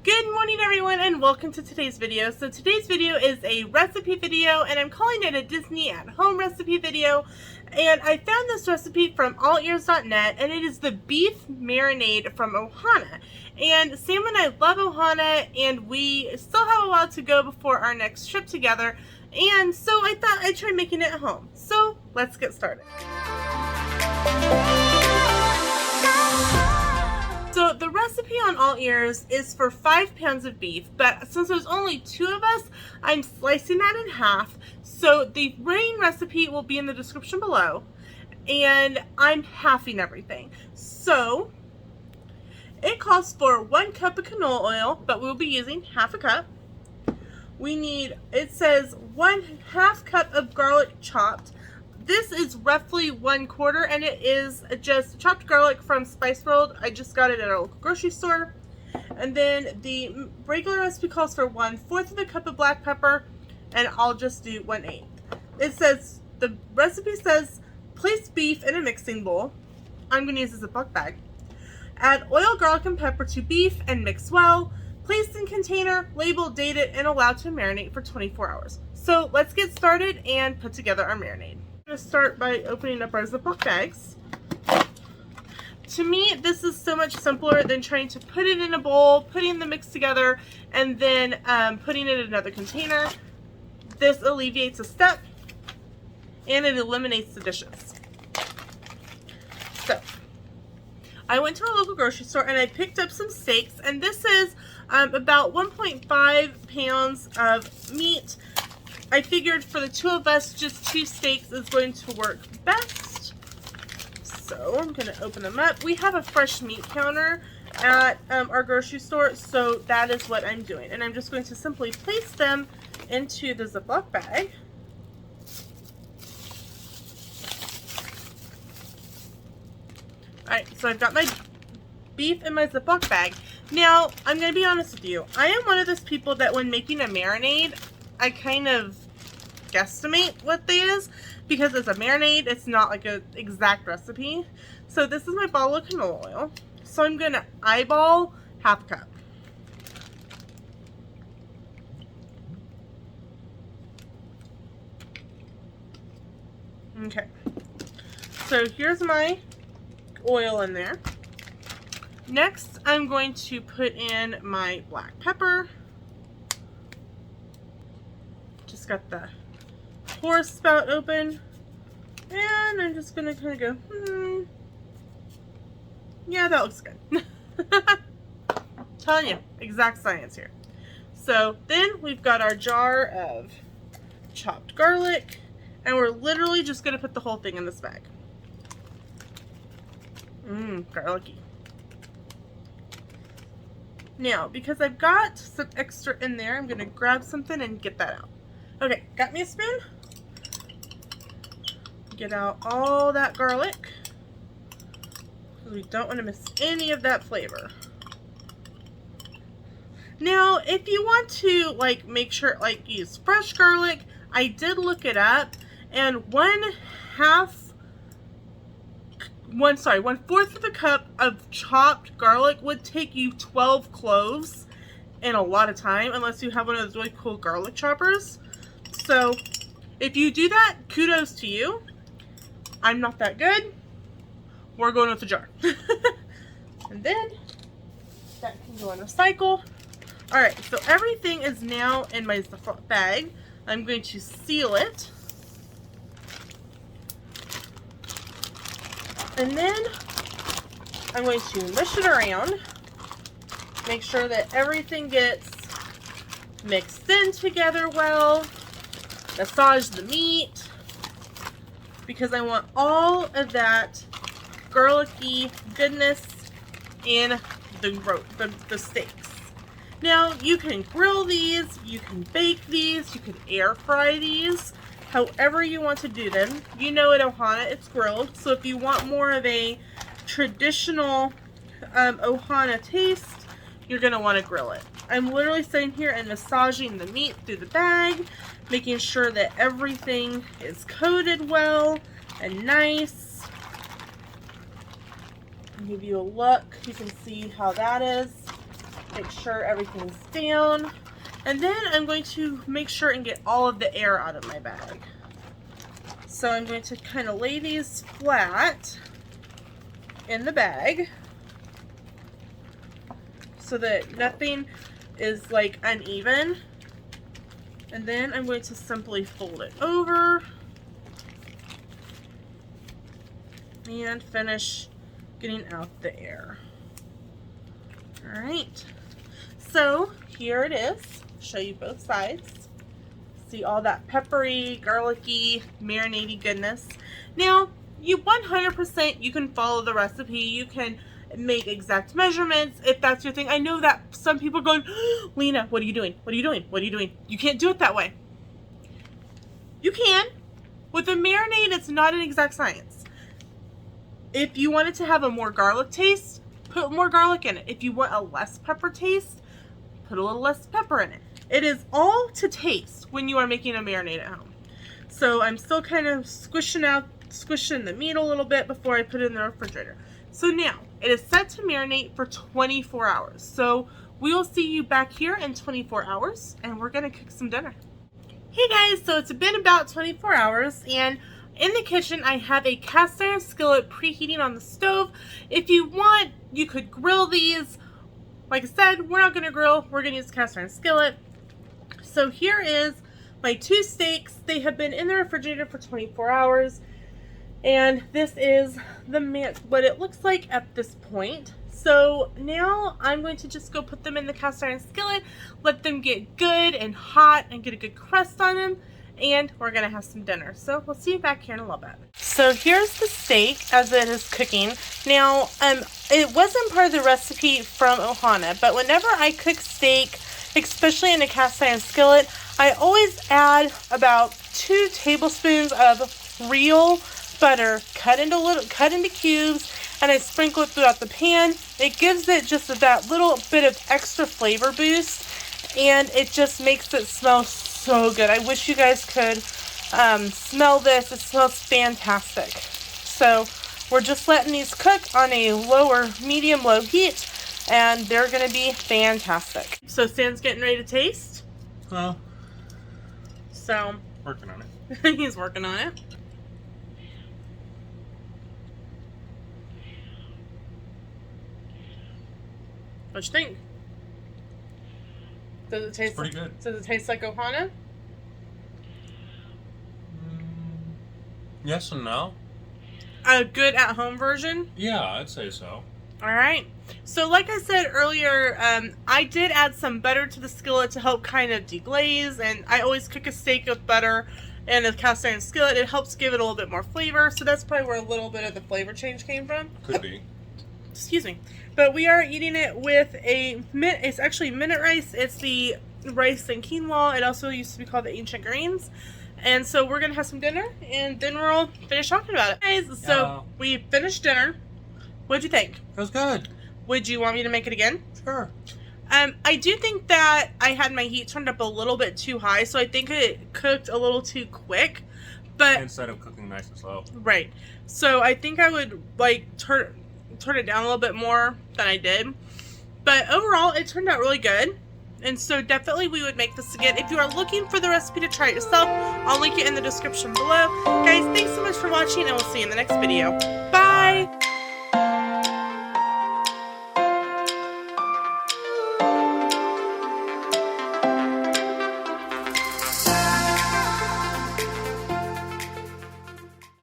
Good morning everyone and welcome to today's video. So today's video is a recipe video and I'm calling it a Disney at home recipe video. And I found this recipe from allears.net and it is the beef marinade from Ohana. And Sam and I love Ohana and we still have a while to go before our next trip together. And so I thought I'd try making it at home. So let's get started. So the recipe on All Ears is for 5 pounds of beef, but since there's only 2 of us, I'm slicing that in half. So the main recipe will be in the description below, and I'm halving everything. So it calls for 1 cup of canola oil, but we'll be using half a cup. We need, it says 1/2 cup of garlic chopped. This is roughly 1/4 and it is just chopped garlic from Spice World. I just got it at a local grocery store. And then the regular recipe calls for 1/4 of a cup of black pepper and I'll just do 1/8. It says, the recipe says, place beef in a mixing bowl. I'm going to use a Ziploc bag. Add oil, garlic, and pepper to beef and mix well. Place in container, label, date it, and allow to marinate for 24 hours. So let's get started and put together our marinade. I'm going to start by opening up our Ziploc bags. To me, this is so much simpler than trying to put it in a bowl, putting the mix together, and then putting it in another container. This alleviates a step, and it eliminates the dishes. So, I went to our local grocery store and I picked up some steaks, and this is about 1.5 pounds of meat. I figured for the 2 of us, just 2 steaks is going to work best. So I'm going to open them up. We have a fresh meat counter at our grocery store, so that is what I'm doing. And I'm just going to simply place them into the Ziploc bag. Alright, so I've got my beef in my Ziploc bag. Now, I'm going to be honest with you. I am one of those people that when making a marinade, I kind of guesstimate what it is because it's a marinade. It's not like an exact recipe. So this is my bottle of canola oil. So I'm going to eyeball half a cup. Okay. So here's my oil in there. Next, I'm going to put in my black pepper. Just got the pour spout open. And I'm just going to kind of go, yeah, that looks good. Telling you, exact science here. So then we've got our jar of chopped garlic. And we're literally just going to put the whole thing in this bag. Garlicky. Now, because I've got some extra in there, I'm going to grab something and get that out. Okay, got me a spoon. Get out all that garlic. We don't want to miss any of that flavor. Now, if you want to, like, make sure, like, use fresh garlic, I did look it up, and 1/4 of a cup of chopped garlic would take you 12 cloves in a lot of time, unless you have one of those really cool garlic choppers. So if you do that, kudos to you. I'm not that good. We're going with the jar. And then that can go in a cycle. Alright, so everything is now in my Ziploc bag. I'm going to seal it. And then I'm going to mush it around. Make sure that everything gets mixed in together well. Massage the meat. Because I want all of that garlicky goodness in the steaks. Now, you can grill these, you can bake these, you can air fry these. However you want to do them. You know at Ohana it's grilled, so if you want more of a traditional Ohana taste, you're going to want to grill it. I'm literally sitting here and massaging the meat through the bag, making sure that everything is coated well and nice. I'll give you a look. You can see how that is. make sure everything's down. And then I'm going to make sure and get all of the air out of my bag. So I'm going to kind of lay these flat in the bag so that nothing is like uneven. And then I'm going to simply fold it over and finish getting out the air. All right, so here it is. Show you both sides. See all that peppery, garlicky, marinade goodness. Now, you 100% you can follow the recipe. You can make exact measurements if that's your thing. I know that some people are going, Lena, what are you doing? What are you doing? What are you doing? You can't do it that way. You can. With a marinade, it's not an exact science. If you want it to have a more garlic taste, put more garlic in it. If you want a less pepper taste, put a little less pepper in it. It is all to taste when you are making a marinade at home. So I'm still kind of squishing the meat a little bit before I put it in the refrigerator. So now it is set to marinate for 24 hours. So we will see you back here in 24 hours and we're gonna cook some dinner. Hey guys, so it's been about 24 hours and in the kitchen I have a cast iron skillet preheating on the stove. If you want, you could grill these. Like I said, we're not gonna grill, we're gonna use cast iron skillet. So here is my 2 steaks. They have been in the refrigerator for 24 hours. And this is what it looks like at this point. So now I'm going to just go put them in the cast iron skillet, let them get good and hot and get a good crust on them. And we're gonna have some dinner. So we'll see you back here in a little bit. So here's the steak as it is cooking. Now, it wasn't part of the recipe from Ohana, but whenever I cook steak, especially in a cast iron skillet, I always add about 2 tablespoons of real butter cut into cubes, and I sprinkle it throughout the pan. It gives it just that little bit of extra flavor boost, and it just makes it smell so good. I wish you guys could smell this. It smells fantastic. So we're just letting these cook on a medium-low heat, and they're gonna be fantastic. So Sam's getting ready to taste. Well, so working on it. He's working on it. What you think? Does it taste pretty good? Does it taste like Ohana? Yes and no. A good at-home version? Yeah, I'd say so. Alright, so like I said earlier, I did add some butter to the skillet to help kind of deglaze, and I always cook a steak with butter in a cast iron skillet. It helps give it a little bit more flavor, so that's probably where a little bit of the flavor change came from. Could be. Excuse me. But we are eating it with it's actually minute rice. It's the rice and quinoa. It also used to be called the ancient grains. And so we're going to have some dinner, and then we'll finish talking about it. Guys, so we finished dinner. What'd you think? It was good. Would you want me to make it again? Sure. I do think that I had my heat turned up a little bit too high, so I think it cooked a little too quick. But instead of cooking nice and slow. Right. So I think I would like turn it down a little bit more than I did. But overall, it turned out really good. And so definitely we would make this again. If you are looking for the recipe to try it yourself, I'll link it in the description below. Guys, thanks so much for watching, and we'll see you in the next video. Bye!